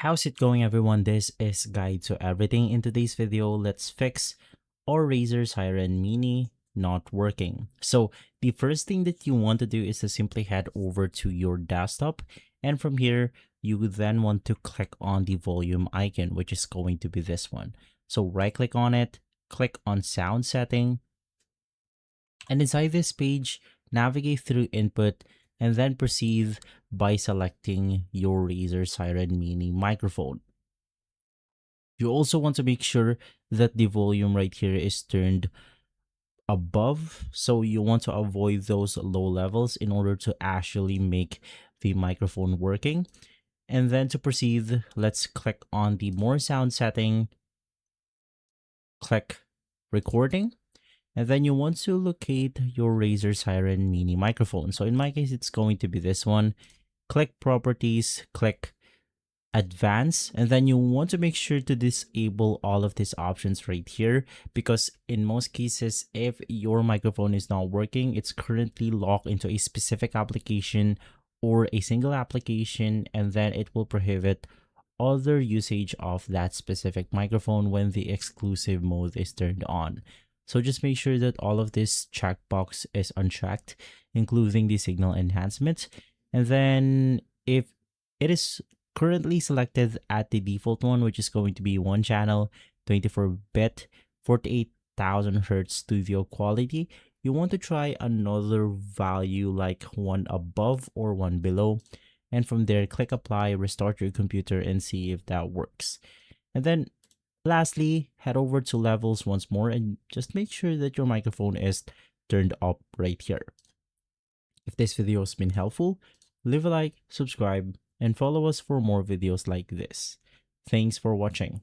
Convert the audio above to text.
How's it going, everyone? This is Guide to Everything. In today's video, let's fix our Razer Seiren Mini not working. So the first thing that you want to do is to simply head over to your desktop, and from here you would then want to click on the volume icon, which is going to be this one. So right click on it, click on sound setting, and inside this page navigate through input and then proceed by selecting your Razer Seiren Mini microphone. You also want to make sure that the volume right here is turned above, so you want to avoid those low levels in order to actually make the microphone working. And then to proceed, let's click on the more sound setting, click recording, and then you want to locate your Razer Seiren Mini microphone. So in my case, it's going to be this one. Click properties, click advance, and then you want to make sure to disable all of these options right here, because in most cases, if your microphone is not working, it's currently locked into a specific application or a single application, and then it will prohibit other usage of that specific microphone when the exclusive mode is turned on. So just make sure that all of this checkbox is unchecked, including the signal enhancement. And then if it is currently selected at the default one, which is going to be one channel, 24-bit, 48,000 Hertz studio quality, you want to try another value like one above or one below. And from there, click apply, restart your computer, and see if that works. And then lastly, head over to levels once more and just make sure that your microphone is turned up right here. If this video has been helpful, leave a like, subscribe, and follow us for more videos like this. Thanks for watching.